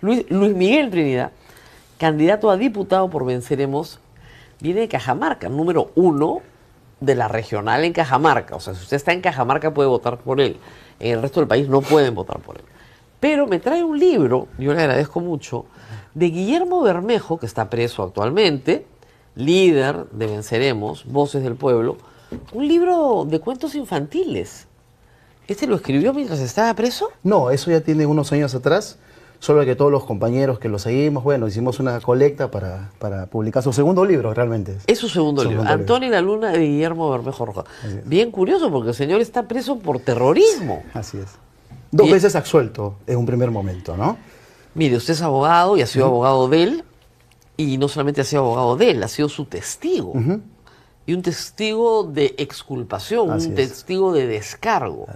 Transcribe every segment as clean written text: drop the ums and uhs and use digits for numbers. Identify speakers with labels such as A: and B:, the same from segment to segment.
A: Luis Miguel Trinidad, candidato a diputado por Venceremos, viene de Cajamarca, número 1 de la regional en Cajamarca. O sea, si usted está en Cajamarca puede votar por él. En el resto del país no pueden votar por él. Pero me trae un libro, yo le agradezco mucho, de Guillermo Bermejo, que está preso actualmente, líder de Venceremos, Voces del Pueblo, un libro de cuentos infantiles. ¿Este lo escribió mientras estaba preso?
B: No, eso ya tiene unos años atrás, solo que todos los compañeros que lo seguimos, bueno, hicimos una colecta para publicar su segundo libro, realmente.
A: Es su segundo libro, Antonio y la Luna, de Guillermo Bermejo Rojas. Bien curioso, porque el señor está preso por terrorismo.
B: Así es. Dos veces absuelto en un primer momento, ¿no?
A: Mire, usted es abogado y ha sido abogado de él, y no solamente ha sido abogado de él, ha sido su testigo. Y un testigo de exculpación, un testigo de descargo.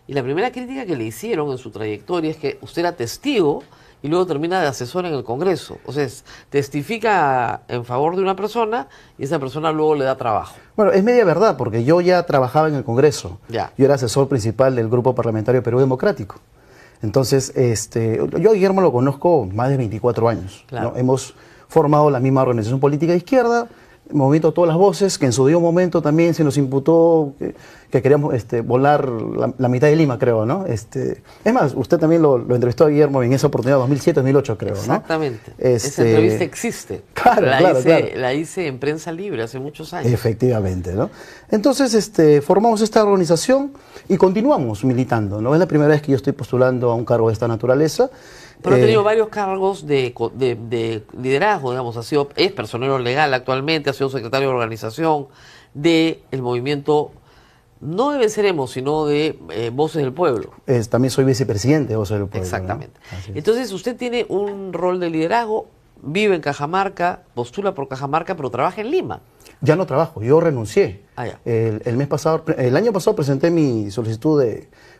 A: Y la primera crítica que le hicieron en su trayectoria es que usted era testigo y luego termina de asesor en el Congreso. O sea, testifica en favor de una persona y esa persona luego le da trabajo.
B: Bueno, es media verdad, porque yo ya trabajaba en el Congreso.
A: Ya.
B: Yo era asesor principal del Grupo Parlamentario Perú Democrático. Entonces, yo a Guillermo lo conozco más de 24 años.
A: Claro.
B: ¿No? Hemos formado la misma organización política de izquierda, Movimiento Todas las Voces, que en su debido momento también se nos imputó que queríamos volar la mitad de Lima, creo, ¿no? Es más, usted también lo entrevistó a Guillermo en esa oportunidad, 2007-2008, creo, ¿no?
A: Exactamente. Esa entrevista existe.
B: Claro,
A: la hice en Prensa Libre hace muchos años.
B: Efectivamente, ¿no? Entonces, formamos esta organización y continuamos militando, ¿no? Es la primera vez que yo estoy postulando a un cargo de esta naturaleza.
A: Pero ha tenido varios cargos de liderazgo, digamos, es personero legal actualmente, ha sido secretario de organización del movimiento, no de Venceremos, sino de Voces del Pueblo.
B: También soy vicepresidente de Voces del Pueblo.
A: Exactamente. ¿No? Entonces usted tiene un rol de liderazgo, vive en Cajamarca, postula por Cajamarca, pero trabaja en Lima.
B: Ya no trabajo, yo renuncié. El año pasado presenté mi solicitud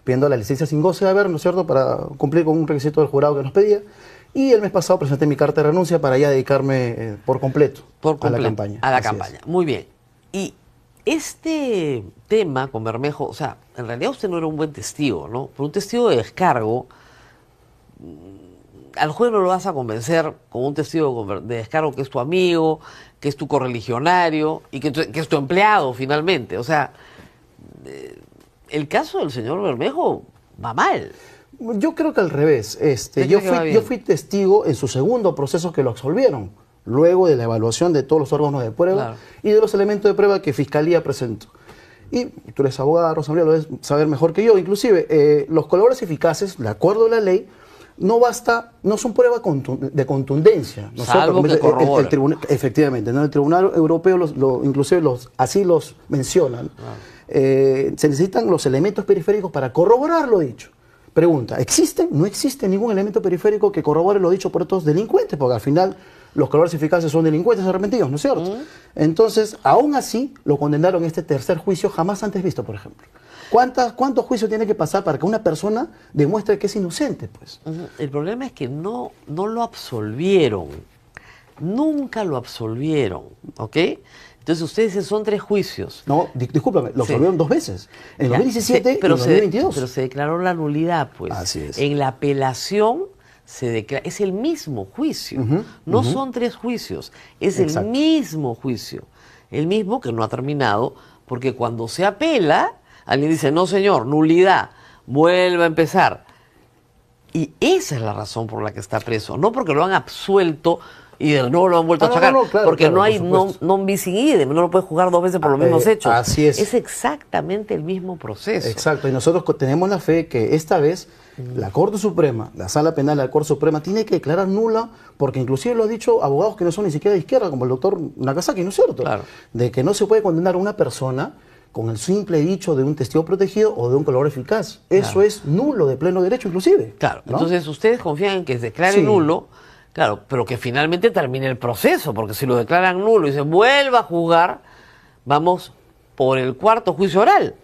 B: pidiendo la licencia sin goce de haber, ¿no es cierto?, para cumplir con un requisito del jurado que nos pedía. Y el mes pasado presenté mi carta de renuncia para ya dedicarme por completo a la campaña.
A: A la campaña, muy bien. Y este tema con Bermejo, o sea, en realidad usted no era un buen testigo, ¿no? Pero un testigo de descargo, al juez no lo vas a convencer con un testigo de descargo que es tu amigo, que es tu correligionario y que es tu empleado finalmente. O sea, el caso del señor Bermejo va mal.
B: Yo creo que al revés. Yo fui testigo en su segundo proceso que lo absolvieron, luego de la evaluación de todos los órganos de prueba y de los elementos de prueba que Fiscalía presentó. Y tú eres abogada, Rosa María, lo debes saber mejor que yo. Inclusive, los colores eficaces, de acuerdo a la ley, no son pruebas de contundencia.
A: Salvo que corroboren.
B: Efectivamente, ¿no? El Tribunal Europeo inclusive así los mencionan. Se necesitan los elementos periféricos para corroborar lo dicho. Pregunta, no existe ningún elemento periférico que corrobore lo dicho por estos delincuentes, porque al final los colores eficaces son delincuentes arrepentidos, ¿no es cierto? Entonces, aún así, lo condenaron en este tercer juicio jamás antes visto, por ejemplo. ¿Cuántos juicios tiene que pasar para que una persona demuestre que es inocente, pues?
A: El problema es que no lo absolvieron. Nunca lo absolvieron, ¿ok? Entonces ustedes dicen son 3 juicios.
B: No, discúlpame, lo absolvieron 2 veces. En 2017 y en 2022.
A: Pero se declaró la nulidad, pues.
B: Así es.
A: En la apelación es el mismo juicio. No son 3 juicios, es el mismo juicio. El mismo que no ha terminado, porque cuando se apela, alguien dice, no señor, nulidad, vuelva a empezar. Y esa es la razón por la que está preso. No porque lo han absuelto y de nuevo lo han vuelto a sacar, porque no hay non bis in idem, no lo puede juzgar 2 veces por los mismos hechos.
B: Así es.
A: Es exactamente el mismo proceso.
B: Exacto, y nosotros tenemos la fe que esta vez la Corte Suprema, la Sala Penal de la Corte Suprema, tiene que declarar nula, porque inclusive lo han dicho abogados que no son ni siquiera de izquierda, como el doctor Nakazaki, ¿no es cierto?
A: Claro.
B: De que no se puede condenar a una persona con el simple dicho de un testigo protegido o de un color eficaz. Eso es nulo de pleno derecho, inclusive.
A: Claro,
B: ¿no?
A: Entonces ustedes confían en que se declare nulo. Claro, pero que finalmente termine el proceso, porque si lo declaran nulo y se vuelva a juzgar, vamos por el 4º juicio oral.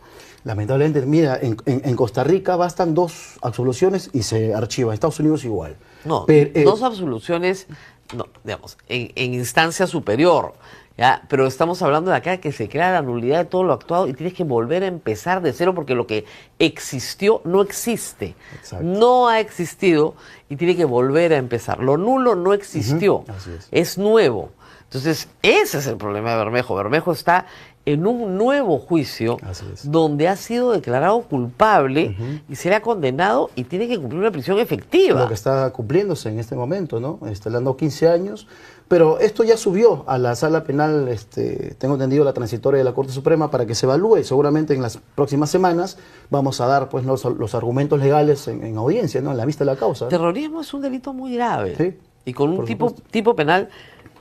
B: Lamentablemente, mira, en Costa Rica bastan 2 absoluciones y se archiva. En Estados Unidos igual.
A: No, 2 absoluciones, no, digamos, en instancia superior, ¿ya? Pero estamos hablando de acá que se crea la nulidad de todo lo actuado y tienes que volver a empezar de cero porque lo que existió no existe.
B: Exacto.
A: No ha existido y tiene que volver a empezar. Lo nulo no existió,
B: Así es.
A: es nuevo. Entonces, ese es el problema de Bermejo. Bermejo está en un nuevo juicio
B: Así es.
A: donde ha sido declarado culpable y se le ha condenado y tiene que cumplir una prisión efectiva.
B: Lo que está cumpliéndose en este momento, ¿no? Le han dado 15 años, pero esto ya subió a la sala penal, tengo entendido, la transitoria de la Corte Suprema para que se evalúe. Seguramente en las próximas semanas vamos a dar pues los argumentos legales en audiencia, ¿no? En la vista de la causa, ¿no?
A: Terrorismo es un delito muy grave
B: Sí,
A: y con un
B: por
A: tipo
B: supuesto.
A: penal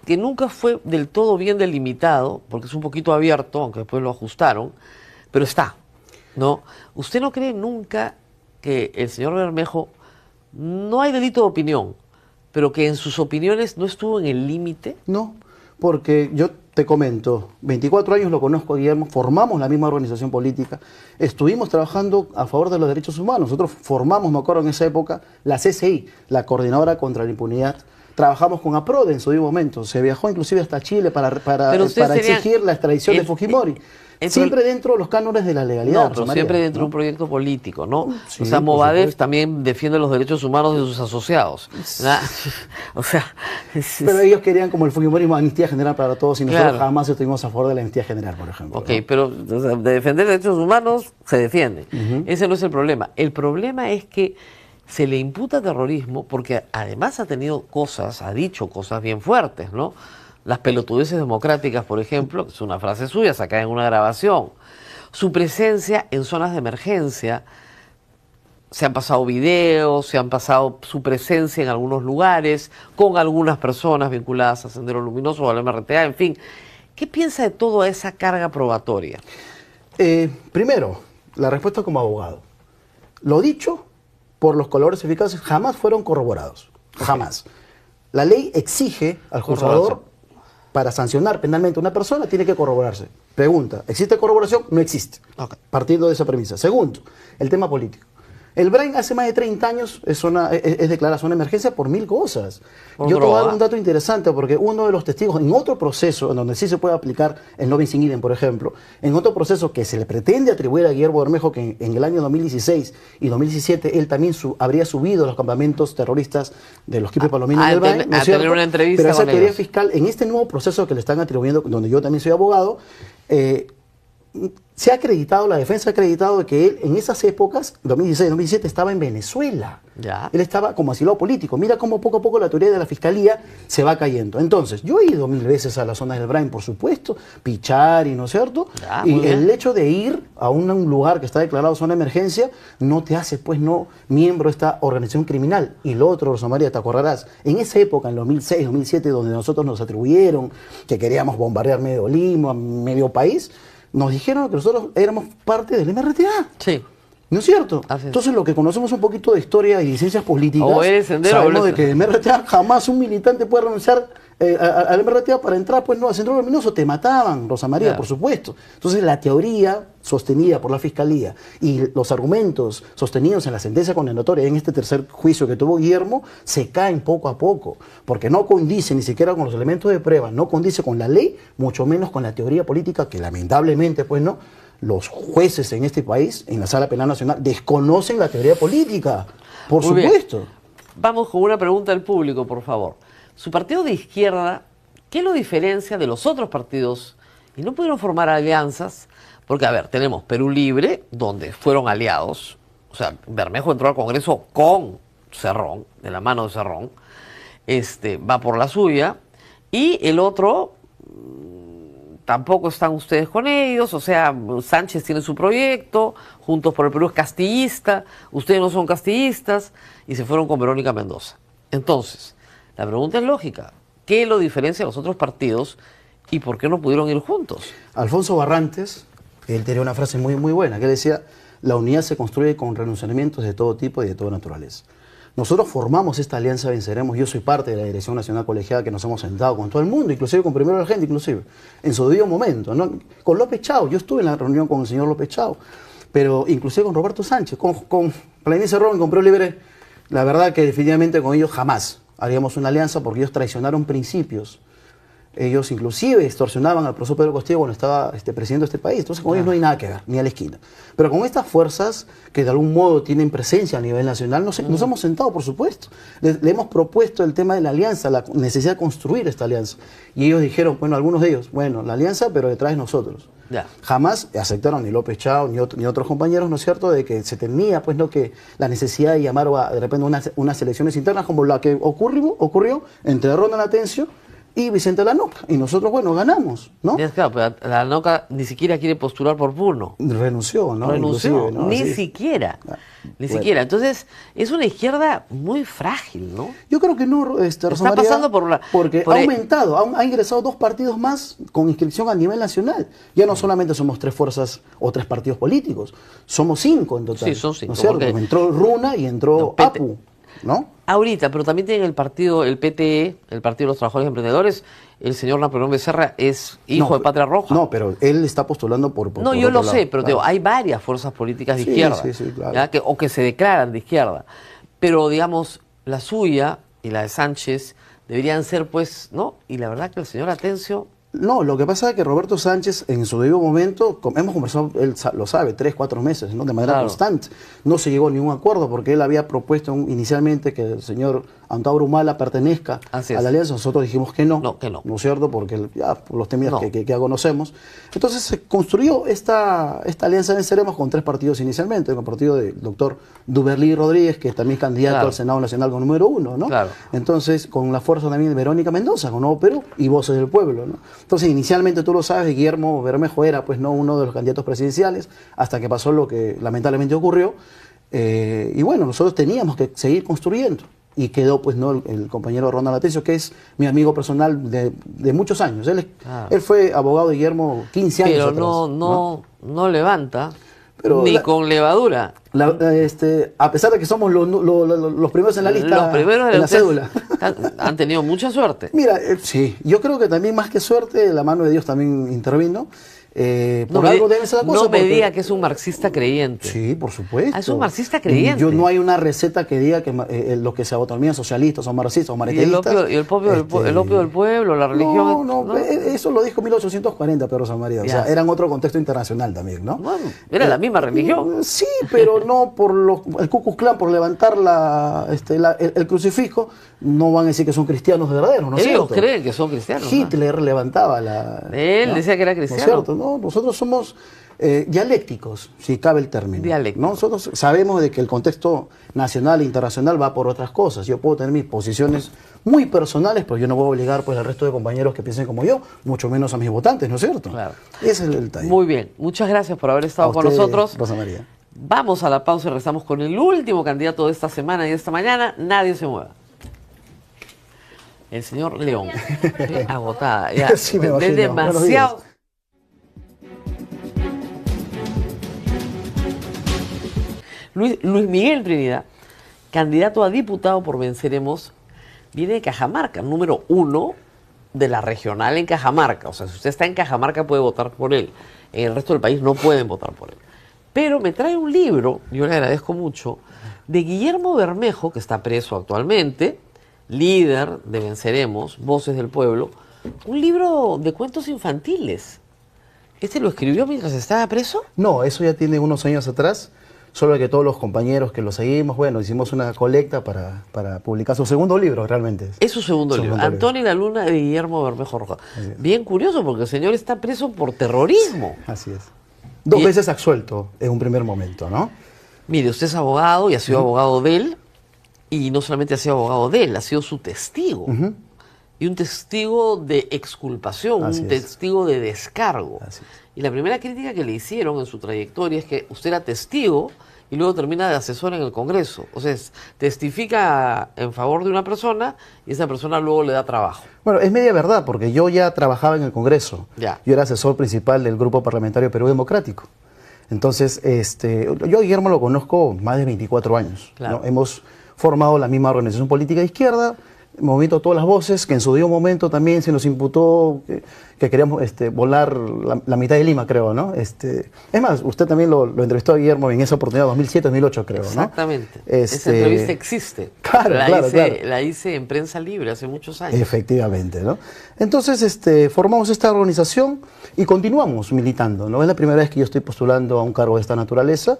A: que nunca fue del todo bien delimitado, porque es un poquito abierto, aunque después lo ajustaron, pero está, ¿no? ¿Usted no cree nunca que el señor Bermejo, no hay delito de opinión, pero que en sus opiniones no estuvo en el límite?
B: No, porque yo te comento, 24 años lo conozco a Guillermo, formamos la misma organización política, estuvimos trabajando a favor de los derechos humanos, nosotros formamos, me acuerdo en esa época, la CCI, la Coordinadora contra la Impunidad. Trabajamos con APRODE en su debido momento, se viajó inclusive hasta Chile para exigir la extradición de Fujimori. Siempre dentro de los cánones de la legalidad.
A: No, pero
B: Rosa
A: siempre
B: María,
A: dentro de un proyecto político, ¿no?
B: Sí,
A: o sea,
B: por
A: Movadef
B: supuesto.
A: también defiende los derechos humanos de sus asociados. ¿verdad? O sea,
B: Pero ellos querían como el Fujimorismo amnistía general para todos y nosotros
A: Claro.
B: jamás estuvimos a favor de la amnistía general, por ejemplo.
A: ok,
B: ¿no?
A: pero o sea, de defender derechos humanos se defiende. Ese no es el problema. El problema es que se le imputa terrorismo porque además ha dicho cosas bien fuertes, ¿no? Las pelotudeces democráticas, por ejemplo, es una frase suya sacada en una grabación. Su presencia en zonas de emergencia, se han pasado videos, se han pasado su presencia en algunos lugares, con algunas personas vinculadas a Sendero Luminoso o al MRTA, en fin. ¿Qué piensa de toda esa carga probatoria?
B: Primero, la respuesta como abogado. Lo dicho por los colores eficaces jamás fueron corroborados. Jamás. La ley exige al juzgador, para sancionar penalmente a una persona, tiene que corroborarse. Pregunta, ¿existe corroboración? No existe.
A: Ok.
B: Partiendo de esa premisa. Segundo, el tema político. El Brain hace más de 30 años es declarada zona de emergencia por 1000 cosas.
A: Por
B: Yo te voy a dar
A: droga.
B: un dato interesante porque uno de los testigos en otro proceso, en donde sí se puede aplicar el no bis in idem, por ejemplo, en otro proceso que se le pretende atribuir a Guillermo Bermejo, que en el año 2016 y 2017 él también habría subido a los campamentos terroristas de los Quipes Palominos del Brain, ¿no es
A: tener
B: cierto?
A: una entrevista
B: Pero esa
A: con
B: teoría
A: ellos.
B: fiscal, en este nuevo proceso que le están atribuyendo, donde yo también soy abogado, se ha acreditado, la defensa ha acreditado de que él en esas épocas, 2016, 2017, estaba en Venezuela.
A: Ya.
B: Él estaba como asilado político. Mira cómo poco a poco la teoría de la fiscalía se va cayendo. Entonces, yo he ido 1000 veces a la zona del Brain, por supuesto, Pichari, ¿no es cierto?
A: Ya,
B: Y
A: muy bien.
B: el hecho de ir a un lugar que está declarado zona de emergencia no te hace, pues, no miembro de esta organización criminal. Y lo otro, Rosa María, te acordarás, en esa época, en 2006, 2007, donde nosotros nos atribuyeron que queríamos bombardear medio Lima, medio país, nos dijeron que nosotros éramos parte del MRTA.
A: Sí.
B: ¿No es cierto?
A: Así es.
B: Entonces, lo que conocemos un poquito de historia y ciencias políticas,
A: O eres Sendero
B: sabemos
A: o
B: de
A: eres-
B: que el MRTA jamás un militante puede renunciar al MRTA para entrar, pues no, al Centro Luminoso. Te mataban, Rosa María,
A: Claro.
B: por supuesto. Entonces, la teoría sostenida por la Fiscalía y los argumentos sostenidos en la sentencia condenatoria en este tercer juicio que tuvo Guillermo se caen poco a poco, porque no condice ni siquiera con los elementos de prueba, no condice con la ley, mucho menos con la teoría política que lamentablemente, pues no, los jueces en este país, en la Sala Penal Nacional, desconocen la teoría política, por
A: Muy bien.
B: supuesto.
A: Vamos con una pregunta del público, por favor. Su partido de izquierda, ¿qué lo diferencia de los otros partidos? Y no pudieron formar alianzas, porque, a ver, tenemos Perú Libre, donde fueron aliados. O sea, Bermejo entró al Congreso con Cerrón, de la mano de Cerrón. Va por la suya. Y el otro, tampoco están ustedes con ellos. O sea, Sánchez tiene su proyecto, Juntos por el Perú es castillista, ustedes no son castillistas, y se fueron con Verónica Mendoza. Entonces, la pregunta es lógica. ¿Qué lo diferencia de los otros partidos y por qué no pudieron ir juntos?
B: Alfonso Barrantes, él tenía una frase muy, muy buena, que él decía, la unidad se construye con renunciamientos de todo tipo y de toda naturaleza. Nosotros formamos esta alianza Venceremos, yo soy parte de la Dirección Nacional Colegiada que nos hemos sentado con todo el mundo, inclusive con Primero la Gente, inclusive, en su debido momento, ¿no? Con López Chao, yo estuve en la reunión con el señor López Chao, pero inclusive con Roberto Sánchez, con Vladimir Cerrón, con Perú Libre, la verdad que definitivamente con ellos jamás haríamos una alianza porque ellos traicionaron principios. Ellos inclusive extorsionaban al profesor Pedro Castillo cuando estaba presidiendo este país. Entonces con ellos no hay nada que ver, ni a la esquina. Pero con estas fuerzas que de algún modo tienen presencia a nivel nacional, nos hemos sentado, por supuesto. Le hemos propuesto el tema de la alianza, la necesidad de construir esta alianza. Y ellos dijeron, bueno, algunos de ellos, bueno, la alianza, pero detrás de nosotros.
A: Ya.
B: Jamás aceptaron ni López Chao ni otros compañeros, ¿no es cierto?, de que se tenía, pues, no, que la necesidad de llamar de repente unas elecciones internas como la que ocurrió entre Ronald Atencio y Vicente Lanoca. Y nosotros, bueno, ganamos, ¿no?
A: Ya, claro, pero Lanoca ni siquiera quiere postular por Puno.
B: Renunció, ¿no?
A: Renunció,
B: Inclusive, ¿no?
A: ni
B: Así.
A: siquiera. Ni
B: Bueno.
A: siquiera. Entonces, es una izquierda muy frágil, ¿no?
B: Yo creo que no, Rosa
A: Está
B: María,
A: pasando por
B: porque
A: por
B: ha aumentado, ha ingresado 2 partidos más con inscripción a nivel nacional. Ya no solamente somos 3 fuerzas o 3 partidos políticos, somos 5 en total.
A: Sí, son 5,
B: ¿No es cierto?
A: porque-
B: Entró Runa y entró
A: No, PT.
B: APU, ¿no?
A: Ahorita, pero también tienen el partido, el PTE, el Partido de los Trabajadores y Emprendedores. El señor Napoleón Becerra es hijo
B: No,
A: de Patria Roja.
B: No, pero él está postulando por
A: No,
B: por
A: yo
B: otro
A: lo
B: lado,
A: sé, pero te digo,
B: claro.
A: hay varias fuerzas políticas de
B: Sí,
A: izquierda,
B: sí, claro.
A: ¿ya? O que se declaran de izquierda. Pero, digamos, la suya y la de Sánchez deberían ser, pues, ¿no? Y la verdad que el señor Atencio,
B: No, lo que pasa es que Roberto Sánchez, en su debido momento, hemos conversado, él lo sabe, 3, 4 meses, ¿no? De manera
A: Claro.
B: constante. No se llegó a ningún acuerdo porque él había propuesto inicialmente que el señor Antauro Humala pertenezca
A: Así
B: a
A: es.
B: la alianza. Nosotros dijimos que no.
A: No, que no.
B: ¿No es cierto? Porque ya por los temas
A: No.
B: que ya conocemos. Entonces se construyó esta alianza Venceremos con 3 partidos inicialmente. Con el partido del doctor Duberlí Rodríguez, que también es candidato
A: Claro.
B: al Senado Nacional con número 1, ¿no?
A: Claro.
B: Entonces, con la fuerza también de Verónica Mendoza, con Nuevo Perú y Voces del Pueblo, ¿no? Entonces, inicialmente, tú lo sabes, Guillermo Bermejo era, pues, no uno de los candidatos presidenciales, hasta que pasó lo que lamentablemente ocurrió. Y bueno, nosotros teníamos que seguir construyendo. Y quedó, pues, no el compañero Ronald Atencio, que es mi amigo personal de muchos años. Él fue abogado de Guillermo 15 años
A: pero
B: atrás,
A: no levanta,
B: Pero
A: ni
B: la-
A: con levadura.
B: A pesar de que somos los primeros en la lista,
A: Los primeros de
B: en la
A: ustedes
B: cédula.
A: han tenido mucha suerte.
B: Mira, sí, yo creo que también más que suerte, la mano de Dios también intervino. Por algo debe ser la cosa.
A: no me
B: porque-
A: diga que es un marxista creyente.
B: Sí, por supuesto.
A: Ah, es un marxista creyente.
B: Yo no hay una receta que diga que los que se autonomían socialistas son marxistas o
A: Y el
B: maniqueístas.
A: opio, el opio del pueblo, la religión.
B: No, eso lo dijo en 1840 Pedro Samaría. O
A: Ya.
B: sea, era en otro contexto internacional también, ¿no?
A: Bueno, era la misma religión.
B: Sí, pero no por el Ku Klux Klan, por levantar el crucifijo, no van a decir que son cristianos verdaderos, ¿no es
A: Ellos
B: cierto?
A: creen que son cristianos. ¿no?
B: Hitler levantaba la...
A: Él decía que era
B: ¿No es
A: cristiano.
B: cierto? No, nosotros somos dialécticos, si cabe el término.
A: Dialécticos.
B: Nosotros sabemos de que el contexto nacional e internacional va por otras cosas. Yo puedo tener mis posiciones muy personales, pero yo no voy a obligar, pues, al resto de compañeros que piensen como yo, mucho menos a mis votantes, ¿no es cierto?
A: Claro.
B: Ese es el detalle.
A: Muy bien, muchas gracias por haber estado
B: A
A: con
B: usted,
A: nosotros.
B: Rosa María.
A: Vamos a la pausa y regresamos con el último candidato de esta semana y de esta mañana. Nadie se mueva. El señor León. Estoy agotada. Ya,
B: Sí, me
A: es
B: imagino.
A: demasiado. Luis Miguel Trinidad, candidato a diputado por Venceremos, viene de Cajamarca, número 1 de la regional en Cajamarca. O sea, si usted está en Cajamarca puede votar por él. En el resto del país no pueden votar por él. Pero me trae un libro, yo le agradezco mucho, de Guillermo Bermejo, que está preso actualmente, líder de Venceremos, Voces del Pueblo, un libro de cuentos infantiles. ¿Este lo escribió mientras estaba preso?
B: No, eso ya tiene unos años atrás, solo que todos los compañeros que lo seguimos, bueno, hicimos una colecta para publicar su segundo libro, realmente.
A: Es su segundo libro,
B: Segundo
A: Antonio y la Luna de Guillermo Bermejo Rojas. Bien curioso porque el señor está preso por terrorismo.
B: Así es. Dos
A: Y-
B: veces absuelto en un primer momento, ¿no?
A: Mire, usted es abogado y ha sido abogado de él, y no solamente ha sido abogado de él, ha sido su testigo. Y un testigo de exculpación,
B: Así
A: un
B: es.
A: testigo de descargo.
B: Así es.
A: Y la primera crítica que le hicieron en su trayectoria es que usted era testigo y luego termina de asesor en el Congreso. O sea, testifica en favor de una persona y esa persona luego le da trabajo.
B: Bueno, es media verdad, porque yo ya trabajaba en el Congreso.
A: Ya.
B: Yo era asesor principal del Grupo Parlamentario Perú Democrático. Entonces, yo a Guillermo lo conozco más de 24 años.
A: Claro.
B: ¿no? Hemos formado la misma organización política de izquierda, Movimiento Todas las Voces, que en su debido momento también se nos imputó que queríamos volar la mitad de Lima, creo, ¿no? Es más, usted también lo entrevistó a Guillermo en esa oportunidad, 2007-2008, creo, ¿no?
A: Exactamente. Esa entrevista existe.
B: Claro, claro.
A: La hice en Prensa Libre hace muchos años.
B: Efectivamente, ¿no? Entonces, formamos esta organización y continuamos militando, ¿no? Es la primera vez que yo estoy postulando a un cargo de esta naturaleza.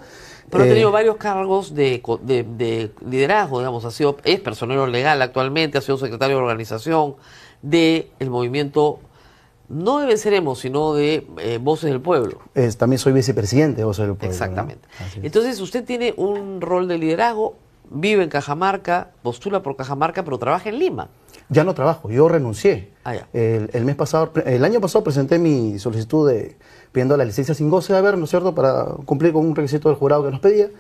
A: Pero ha tenido varios cargos de liderazgo, digamos, es personero legal actualmente, ha sido secretario de organización del movimiento, no de Venceremos, sino de Voces del Pueblo.
B: También soy vicepresidente de Voces del Pueblo.
A: Exactamente.
B: ¿No?
A: Entonces usted tiene un rol de liderazgo, vive en Cajamarca, postula por Cajamarca, pero trabaja en Lima.
B: Ya no trabajo, yo renuncié.
A: Ya.
B: El año pasado presenté mi solicitud pidiendo la licencia sin goce de haber, ¿no es cierto?, para cumplir con un requisito del jurado que nos pedía.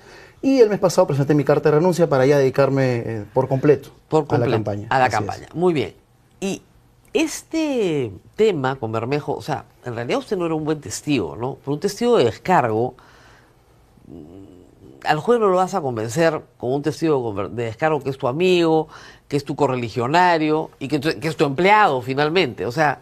B: Y el mes pasado presenté mi carta de renuncia para ya dedicarme por completo a la campaña.
A: A la campaña, muy bien. Y este tema con Bermejo, o sea, en realidad usted no era un buen testigo, ¿no? Pero un testigo de descargo, al juez no lo vas a convencer con un testigo de descargo que es tu amigo, que es tu correligionario y que es tu empleado finalmente. O sea,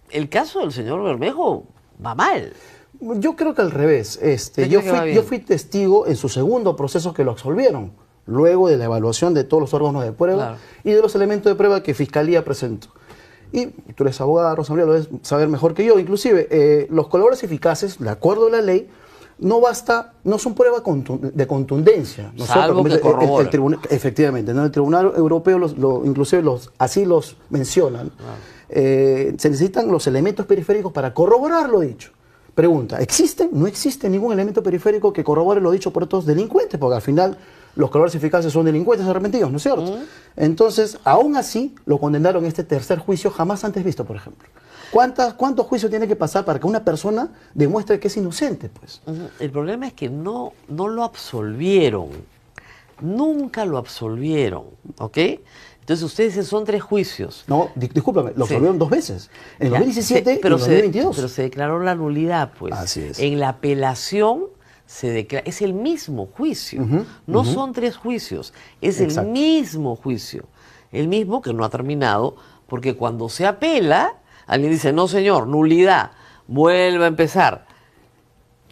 A: el caso del señor Bermejo va mal.
B: Yo creo que al revés. Yo fui testigo en su segundo proceso que lo absolvieron, luego de la evaluación de todos los órganos de prueba, claro, y de los elementos de prueba que Fiscalía presentó. Y tú eres abogado, Rosalía, lo debes saber mejor que yo. Inclusive, los colores eficaces, de acuerdo a la ley, no son pruebas de contundencia.
A: Salvo que corrobora.
B: Efectivamente, ¿no? El Tribunal Europeo inclusive así los mencionan. Se necesitan los elementos periféricos para corroborar lo dicho. Pregunta, ¿existen? No existe ningún elemento periférico que corrobore lo dicho por estos delincuentes, porque al final los colores eficaces son delincuentes arrepentidos, ¿no es cierto? Entonces, aún así, lo condenaron en este tercer juicio jamás antes visto, por ejemplo. ¿Cuántos juicios tiene que pasar para que una persona demuestre que es inocente, pues?
A: El problema es que no lo absolvieron. Nunca lo absolvieron, ¿ok? Entonces ustedes son 3 juicios.
B: No, discúlpame, lo absolvieron 2 veces. En el 2017 y en el 2022.
A: Pero se declaró la nulidad, pues.
B: Así es.
A: En la apelación se declara, es el mismo juicio. No son 3 juicios, es el mismo juicio. El mismo que no ha terminado, porque cuando se apela, alguien dice, no señor, nulidad, vuelve a empezar.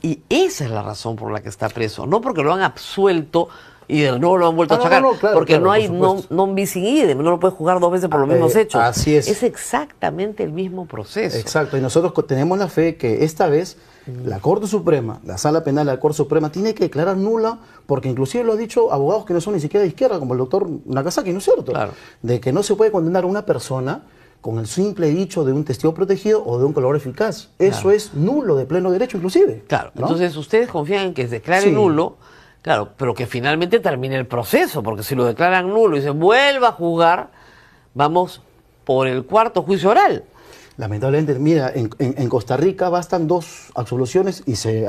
A: Y esa es la razón por la que está preso, no porque lo han absuelto y de nuevo lo han vuelto a sacar,
B: claro,
A: porque no hay non bis in idem, no lo puedes jugar 2 veces por los mismos hechos.
B: Así es.
A: Es exactamente el mismo proceso.
B: Exacto, y nosotros tenemos la fe que esta vez la Corte Suprema, la Sala Penal de la Corte Suprema, tiene que declarar nula, porque inclusive lo han dicho abogados que no son ni siquiera de izquierda, como el doctor Nakazaki, ¿no es cierto?
A: Claro.
B: De que no se puede condenar a una persona con el simple dicho de un testigo protegido o de un color eficaz. Eso es nulo de pleno derecho, inclusive.
A: Claro,
B: ¿no?
A: Entonces ustedes confían en que se declare nulo. Claro, pero que finalmente termine el proceso, porque si lo declaran nulo y se vuelva a juzgar, vamos por el 4º juicio oral.
B: Lamentablemente, mira, en Costa Rica bastan 2 absoluciones y se